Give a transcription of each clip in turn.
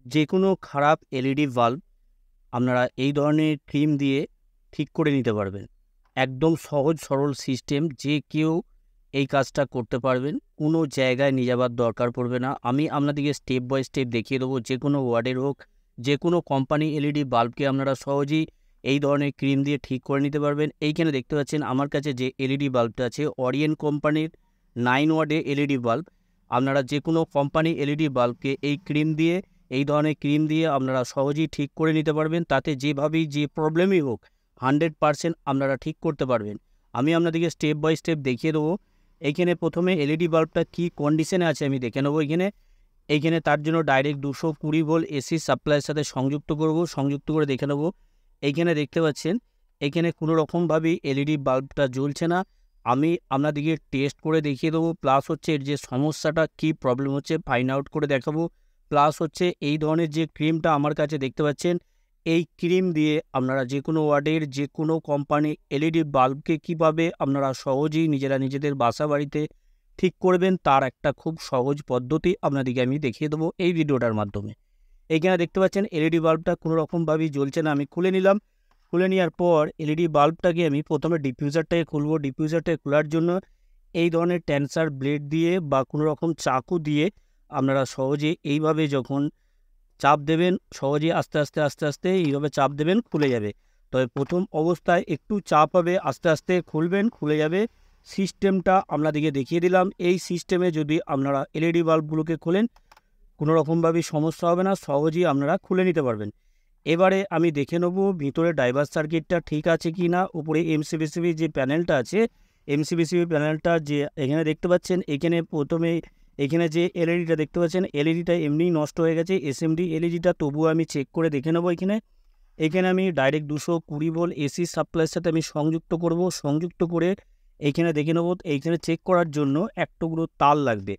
যে কোনো খারাপ এলইডি বাল্ব আপনারা এই ধরনের ক্রিম দিয়ে ঠিক করে নিতে পারবেন। একদম সহজ সরল সিস্টেম, যে কেউ এই কাজটা করতে পারবেন। কোনো জায়গায় নিয়ে যাবার দরকার পড়বে না। আমি আপনাদেরকে স্টেপ বাই স্টেপ দেখিয়ে দেবো। যে কোনো ওয়ার্ডের হোক, যে কোনো কোম্পানি এলইডি বাল্বকে আপনারা সহজেই এই ধরনের ক্রিম দিয়ে ঠিক করে নিতে পারবেন। এইখানে দেখতে পাচ্ছেন আমার কাছে যে এলইডি বাল্বটা আছে, ওরিয়েন্ট কোম্পানির 9 ওয়ার্ডের এলইডি বাল্ব। আপনারা যে কোনো কোম্পানি এলইডি বাল্বকে এই ধরনের ক্রিম দিয়ে আপনারা সহজেই ঠিক করে নিতে পারবেন। তাতে যেভাবেই যে প্রবলেমই হোক 100% আপনারা ঠিক করতে পারবেন। আমি আপনাদেরকে স্টেপ বাই স্টেপ দেখিয়ে দেবো। এইখানে প্রথমে এলইডি বাল্বটা কী কন্ডিশনে আছে আমি দেখে নেবো। এইখানে তার জন্য ডাইরেক্ট 220 ভোল্ট এসি সাপ্লাইয়ের সাথে সংযুক্ত করে দেখে নেবো। এইখানে দেখতে পাচ্ছেন এইখানে কোনো রকমভাবেই এলইডি বাল্বটা জ্বলছে না। আমি আপনাদেরকে টেস্ট করে দেখিয়ে দেবো, প্লাস হচ্ছে এর যে সমস্যাটা কী প্রবলেম হচ্ছে ফাইন্ড আউট করে দেখাবো। প্লাস হচ্ছে এই ধরনের যে ক্রিমটা আমার কাছে দেখতে পাচ্ছেন, এই ক্রিম দিয়ে আপনারা যে কোনো ওয়ার্ডের যে কোনো কোম্পানি এলইডি বাল্বকে কীভাবে আপনারা সহজেই নিজেদের বাসা বাড়িতে ঠিক করবেন, তার একটা খুব সহজ পদ্ধতি আপনাদেরকে আমি দেখিয়ে দেবো এই ভিডিওটার মাধ্যমে। এইখানে দেখতে পাচ্ছেন এলইডি বাল্বটা কোনো রকমভাবেই জ্বলছে না। আমি খুলে নিলাম। খুলে নেওয়ার পর এলইডি বাল্বটাকে আমি প্রথমে ডিফিউজারটাকে খুলবো। ডিফিউজারটাকে খোলার জন্য এই ধরনের টেন্সার ব্লেড দিয়ে বা কোনো রকম চাকু দিয়ে আপনারা সহজে এইভাবে যখন চাপ দেবেন, সহজেই আস্তে আস্তে এইভাবে চাপ দেবেন, খুলে যাবে। তবে প্রথম অবস্থায় একটু চাপ হবে, আস্তে আস্তে খুলবেন, খুলে যাবে। সিস্টেমটা আপনাদেরকে দেখিয়ে দিলাম। এই সিস্টেমে যদি আপনারা এলইডি বাল্বগুলোকে খোলেন, কোনো রকমভাবেই সমস্যা হবে না, সহজেই আপনারা খুলে নিতে পারবেন। এবারে আমি দেখে নেব ভিতরে ড্রাইভার সার্কিটটা ঠিক আছে কি না। উপরে এমসিবিসিবি যে প্যানেলটা আছে, এমসিবিসিবি প্যানেলটা যে এখানে দেখতে পাচ্ছেন, এখানে প্রথমে এখানে যে এলইডিটা দেখতে পাচ্ছেন, এলইডিটা এমনিই নষ্ট হয়ে গেছে। এসএমডি এলইডিটা তবুও আমি চেক করে দেখে নেবো। এখানে আমি ডাইরেক্ট 220 ভোল্ট এসি সাপ্লাইয়ের সাথে আমি সংযুক্ত করে এইখানে দেখে নেবো। এইখানে চেক করার জন্য এক টুকরো তার লাগবে।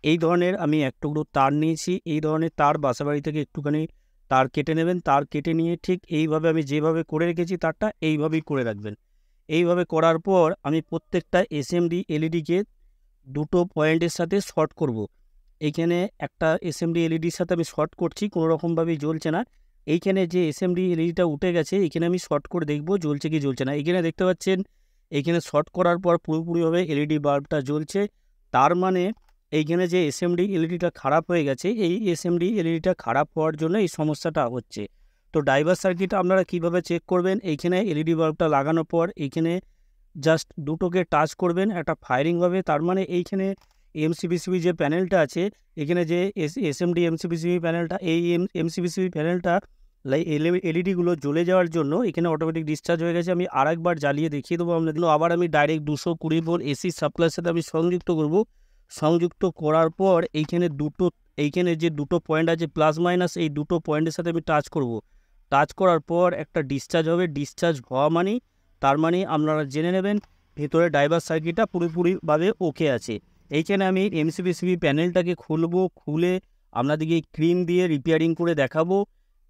এই ধরনের আমি এক টুকরো তার নিয়েছি। এই ধরনের তার বাসাবাড়ি থেকে একটুখানি তার কেটে নেবেন। তার কেটে নিয়ে ঠিক এইভাবে আমি যেভাবে করে রেখেছি তারটা এইভাবেই করে রাখবেন। এইভাবে করার পর আমি প্রত্যেকটা এসএমডি এলইডিকে দুটো পয়েন্টের সাথে শর্ট করব। এইখানে একটা এসএমডি এলইডির সাথে আমি শর্ট করছি, কোনো রকমভাবেই জ্বলছে না। এইখানে যে এসএমডি এলইডিটা উঠে গেছে, এখানে আমি শর্ট করে দেখব জ্বলছে কি জ্বলছে না। এখানে দেখতে পাচ্ছেন এইখানে শর্ট করার পর পুরোপুরিভাবে এলইডি বাল্বটা জ্বলছে। তার মানে এইখানে যে এসএমডি এলইডিটা খারাপ হয়ে গেছে, এই এসএমডি এলইডিটা খারাপ হওয়ার জন্য এই সমস্যাটা হচ্ছে। তো ড্রাইভার সার্কিট আপনারা কীভাবে চেক করবেন, এইখানে এলইডি বাল্বটা লাগানোর পর এইখানে জাস্ট দুটোকে টাচ করবেন, একটা ফায়ারিং হবে। তার মানে এইখানে এমসিবিসিবি যে প্যানেলটা আছে, এখানে যে এসএমডি এমসিবিসিবি প্যানেলটা, এই এমসিবিসিবি প্যানেলটা এলইডিগুলো জ্বলে যাওয়ার জন্য এখানে অটোমেটিক ডিসচার্জ হয়ে গেছে। আমি আরেকবার জ্বালিয়ে দেখিয়ে দেবো আপনাদের। আবার আমি ডাইরেক্ট 220 ভোল্ট এসি সাপ্লাইয়ের সাথে আমি সংযুক্ত করার পর এইখানে যে দুটো পয়েন্ট আছে প্লাস মাইনাস, এই দুটো পয়েন্টের সাথে আমি টাচ করব। টাচ করার পর একটা ডিসচার্জ হবে। ডিসচার্জ হওয়া মানে তার মানে আপনারা জেনে নেবেন ভেতরে ড্রাইভার সার্কিটটা পুরোপুরিভাবে ওকে আছে। এইখানে আমি এমসিবিসিবি প্যানেলটাকে খুলে আপনাদেরকে ক্রিম দিয়ে রিপেয়ারিং করে দেখাবো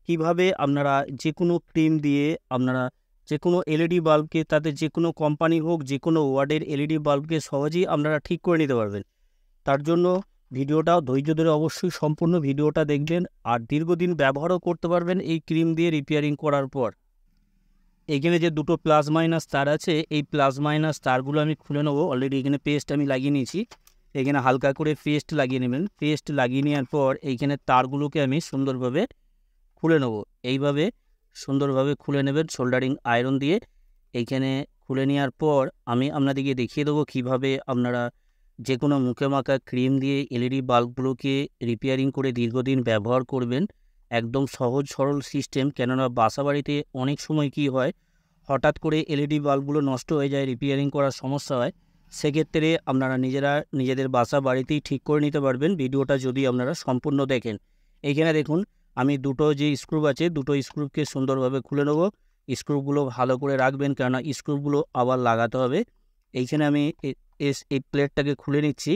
কিভাবে আপনারা যে কোনো ক্রিম দিয়ে আপনারা যে কোনো এলইডি বাল্বকে, তাতে যে কোনো কোম্পানি হোক, যে কোনো ওয়ার্ডের এলইডি বাল্বকে সহজেই আপনারা ঠিক করে নিতে পারবেন। তার জন্য ভিডিওটা ধৈর্য ধরে অবশ্যই সম্পূর্ণ ভিডিওটা দেখবেন, আর দীর্ঘদিন ব্যবহারও করতে পারবেন এই ক্রিম দিয়ে রিপেয়ারিং করার পর। এখানে যে দুটো প্লাস মাইনাস তার আছে, এই প্লাস মাইনাস তারগুলো আমি খুলে নেবো। অলরেডি এখানে পেস্ট আমি লাগিয়ে নিয়েছি। এখানে হালকা করে পেস্ট লাগিয়ে নেবেন। পেস্ট লাগিয়ে নেওয়ার পর এইখানে তারগুলোকে আমি সুন্দরভাবে খুলে নেব। এইভাবে সুন্দরভাবে খুলে নেবেন সোল্ডারিং আয়রন দিয়ে। এইখানে খুলে নেওয়ার পর আমি আপনাদেরকে দেখিয়ে দেবো কীভাবে আপনারা যে কোনো মুখে মাখা ক্রিম দিয়ে এলইডি বাল্বগুলোকে রিপেয়ারিং করে দীর্ঘদিন ব্যবহার করবেন। একদম সহজ সরল সিস্টেম। কেননা বাসাবাড়িতে অনেক সময় কি হয়, হঠাৎ করে এলইডি বাল্বগুলো নষ্ট হয়ে যায়, রিপেয়ারিং করার সমস্যা হয়। সেক্ষেত্রে আপনারা নিজেদের বাসা বাড়িতেই ঠিক করে নিতে পারবেন, ভিডিওটা যদি আপনারা সম্পূর্ণ দেখেন। এইখানে দেখুন আমি দুটো যে স্ক্রুপ আছে, দুটো স্ক্রুপকে সুন্দরভাবে খুলে নেব। স্ক্রুপগুলো ভালো করে রাখবেন, কেননা স্ক্রুপগুলো আবার লাগাতে হবে। এইখানে আমি এই প্লেটটাকে খুলে নিচ্ছি।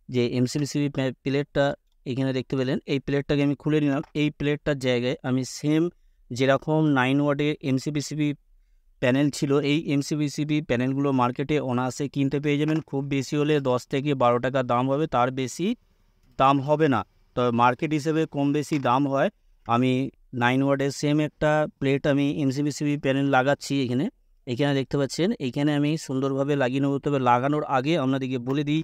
যে এমসিবিসিবি প্লেটটা এখানে দেখতে পেলেন, এই প্লেটটাকে আমি খুলে নিলাম। এই প্লেটটার জায়গায় আমি সেম যেরকম 9 ওয়াটের এমসিবিসিবি প্যানেল ছিল, এই এমসিবিসিবি প্যানেলগুলো মার্কেটে অনায়াসে কিনতে পেয়ে যাবেন। খুব বেশি হলে 10 থেকে 12 টাকা দাম হবে, তার বেশি দাম হবে না। তবে মার্কেট হিসেবে কম বেশি দাম হয়। আমি 9 ওয়াটের সেম একটা প্লেট আমি এমসিবিসিবি প্যানেল লাগাচ্ছি এখানে। এখানে দেখতে পাচ্ছেন, এইখানে আমি সুন্দরভাবে লাগিয়ে নেব। তবে লাগানোর আগে আপনাদেরকে বলে দিই,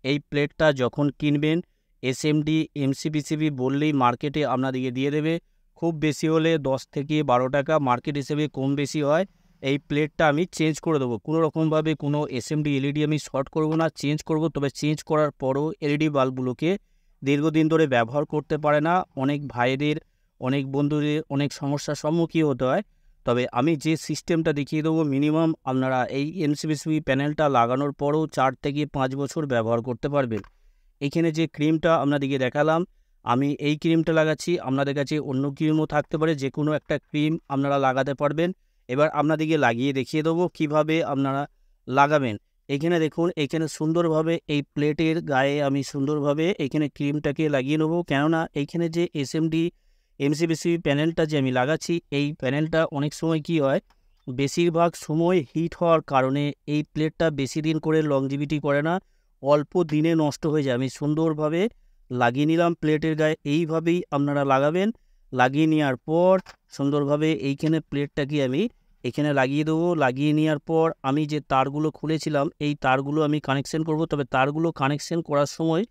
এই প্লেটটা যখন কিনবেন এসএমডি এমসিবিসিবি বললেই মার্কেটে আপনাদেরকে দিয়ে দেবে। খুব বেশি হলে 10 থেকে 12 টাকা, মার্কেট হিসেবে কম বেশি হয়। এই প্লেটটা আমি চেঞ্জ করে দেবো। কোনো রকমভাবে কোনো এসএমডি এলইডি আমি শর্ট করব না, চেঞ্জ করব। তবে চেঞ্জ করার পরও এলইডি বাল্বগুলোকে দীর্ঘদিন ধরে ব্যবহার করতে পারে না। অনেক ভাইদের, অনেক বন্ধুদের অনেক সমস্যার সম্মুখীন হতে হয়। তবে আমি যে সিস্টেমটা দেখিয়ে দেবো, মিনিমাম আপনারা এই এমসিবিসিবি প্যানেলটা লাগানোর পরও 4 থেকে 5 বছর ব্যবহার করতে পারবেন। এইখানে যে ক্রিমটা আপনাদেরকে দেখালাম, আমি এই ক্রিমটা লাগাচ্ছি। আপনাদের কাছে অন্য ক্রিমও থাকতে পারে, যে কোনো একটা ক্রিম আপনারা লাগাতে পারবেন। এবার আপনাদেরকে লাগিয়ে দেখিয়ে দেবো কীভাবে আপনারা লাগাবেন। এখানে দেখুন, এখানে সুন্দরভাবে এই প্লেটের গায়ে আমি সুন্দরভাবে এখানে ক্রিমটাকে লাগিয়ে নেবো। কেননা এইখানে যে এসএমডি এমসিবিসিবি প্যানেলটা যে আমি লাগাচ্ছি, এই প্যানেলটা অনেক সময় কি হয়, বেশিরভাগ সময় হিট হওয়ার কারণে এই প্লেটটা বেশি দিন করে লংজিভিটি করে না, অল্প দিনে নষ্ট হয়ে যায়। আমি সুন্দরভাবে লাগিয়ে নিলাম প্লেটের গায়ে। এইভাবেই আপনারা লাগাবেন। লাগিয়ে নেওয়ার পর সুন্দরভাবে এইখানে প্লেটটাকে আমি এখানে লাগিয়ে দেবো। লাগিয়ে নেওয়ার পর আমি যে তারগুলো খুলেছিলাম, এই তারগুলো আমি কানেকশন করব। তবে তারগুলো কানেকশন করার সময়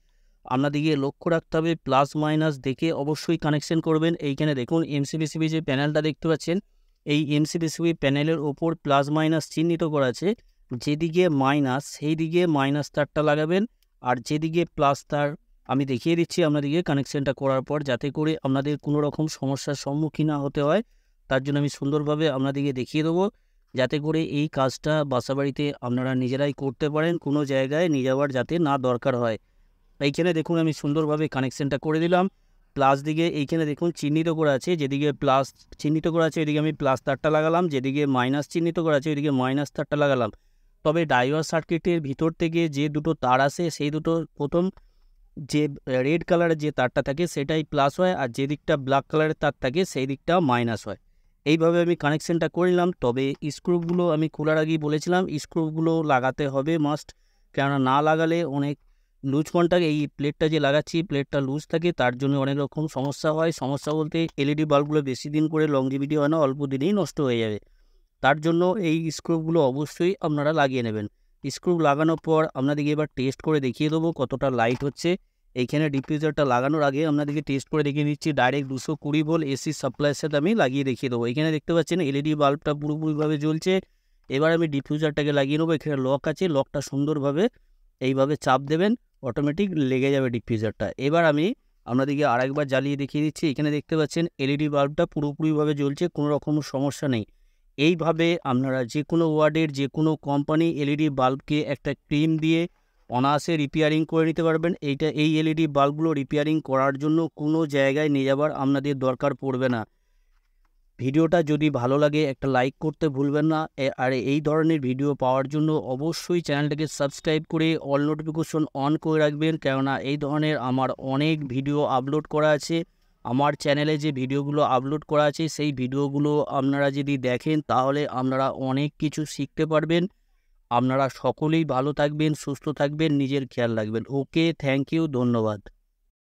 আপনাদেরকে লক্ষ্য রাখতে হবে, প্লাস মাইনাস দেখে অবশ্যই কানেকশন করবেন। এইখানে দেখুন, এমসিবিসিবি যে প্যানেলটা দেখতে পাচ্ছেন, এই এমসিবিসিবি প্যানেলের ওপর প্লাস মাইনাস চিহ্নিত করা আছে। যেদিকে মাইনাস সেই দিকে মাইনাস তারটা লাগাবেন, আর যেদিকে প্লাস তার আমি দেখিয়ে দিচ্ছি আপনাদেরকে কানেকশনটা করার পর, যাতে করে আপনাদের কোনো রকম সমস্যার সম্মুখীন না হতে হয়। তার জন্য আমি সুন্দরভাবে আপনাদেরকে দেখিয়ে দেবো, যাতে করে এই কাজটা বাসাবাড়িতে আপনারা নিজেরাই করতে পারেন, কোনো জায়গায় নিয়ে যাওয়ার যাতে না দরকার হয়। এইখানে দেখুন, আমি সুন্দরভাবে কানেকশনটা করে দিলাম। প্লাস দিকে এইখানে দেখুন চিহ্নিত করা আছে, যেদিকে প্লাস চিহ্নিত করা আছে ওইদিকে আমি প্লাস তারটা লাগালাম, যেদিকে মাইনাস চিহ্নিত করা আছে ওইদিকে মাইনাস তারটা লাগালাম। তবে ডায়োড সার্কিটের ভিতর থেকে যে দুটো তার আসে, সেই দুটো প্রথম যে রেড কালারের যে তারটা থাকে সেটাই প্লাস হয়, আর যে দিকটা ব্ল্যাক কালারের তার থাকে সেই দিকটা মাইনাস হয়। এইভাবে আমি কানেকশনটা করে নিলাম। তবে স্ক্রুগুলো আমি খোলার আগেই বলেছিলাম, স্ক্রুগুলো লাগাতে হবে মাস্ট, কেননা না লাগালে অনেক লুজ কন্টাক্ট, এই প্লেটটা যে লাগাচ্ছি প্লেটটা লুজ থাকে, তার জন্য অনেক রকম সমস্যা হয়। সমস্যা বলতে এলইডি বাল্বগুলো বেশি দিন করে লংজিভিটি হয় না, অল্প দিনেই নষ্ট হয়ে যাবে। তার জন্য এই স্ক্রুগুলো অবশ্যই আপনারা লাগিয়ে নেবেন। স্ক্রু লাগানোর পর আপনাদেরকে এবার টেস্ট করে দেখিয়ে দেবো কতটা লাইট হচ্ছে। এইখানে ডিফিউজারটা লাগানোর আগে আপনাদেরকে টেস্ট করে দেখিয়ে দিচ্ছি। ডাইরেক্ট 220 ভোল্ট এসি সাপ্লাইয়ের সাথে আমি লাগিয়ে দেখিয়ে দেবো। এখানে দেখতে পাচ্ছেন এলইডি বাল্বটা পুরোপুরিভাবে জ্বলছে। এবার আমি ডিফিউজারটাকে লাগিয়ে নেবো। এখানে লক আছে, লকটা সুন্দরভাবে এইভাবে চাপ দেবেন, অটোমেটিক লেগে যাবে ডিফিউজারটা। এবার আমি আপনাদেরকে আরেকবার জ্বালিয়ে দেখিয়ে দিচ্ছি। এখানে দেখতে পাচ্ছেন এলইডি বাল্বটা পুরোপুরিভাবে জ্বলছে, কোনো রকম সমস্যা নেই। এইভাবে আপনারা যে কোনো ওয়ার্ডের যে কোনো কোম্পানি এলইডি বাল্বকে একটা ক্রিম দিয়ে অনায়াসে রিপেয়ারিং করে নিতে পারবেন। এই এলইডি বাল্বগুলো রিপেয়ারিং করার জন্য কোনো জায়গায় নিয়ে যাবার আপনাদের দরকার পড়বে না। ভিডিওটা যদি ভালো লাগে একটা লাইক করতে ভুলবেন না। আর এই ধরনের ভিডিও পাওয়ার জন্য অবশ্যই চ্যানেলটাকে সাবস্ক্রাইব করে অল নোটিফিকেশন অন করে রাখবেন, কেননা এই ধরনের আমার অনেক ভিডিও আপলোড করা আছে। আমার চ্যানেলে যে ভিডিওগুলো আপলোড করা আছে সেই ভিডিওগুলো আপনারা যদি দেখেন তাহলে আপনারা অনেক কিছু শিখতে পারবেন। আপনারা সকলেই ভালো থাকবেন, সুস্থ থাকবেন, নিজের খেয়াল রাখবেন। ওকে, থ্যাংক ইউ, ধন্যবাদ।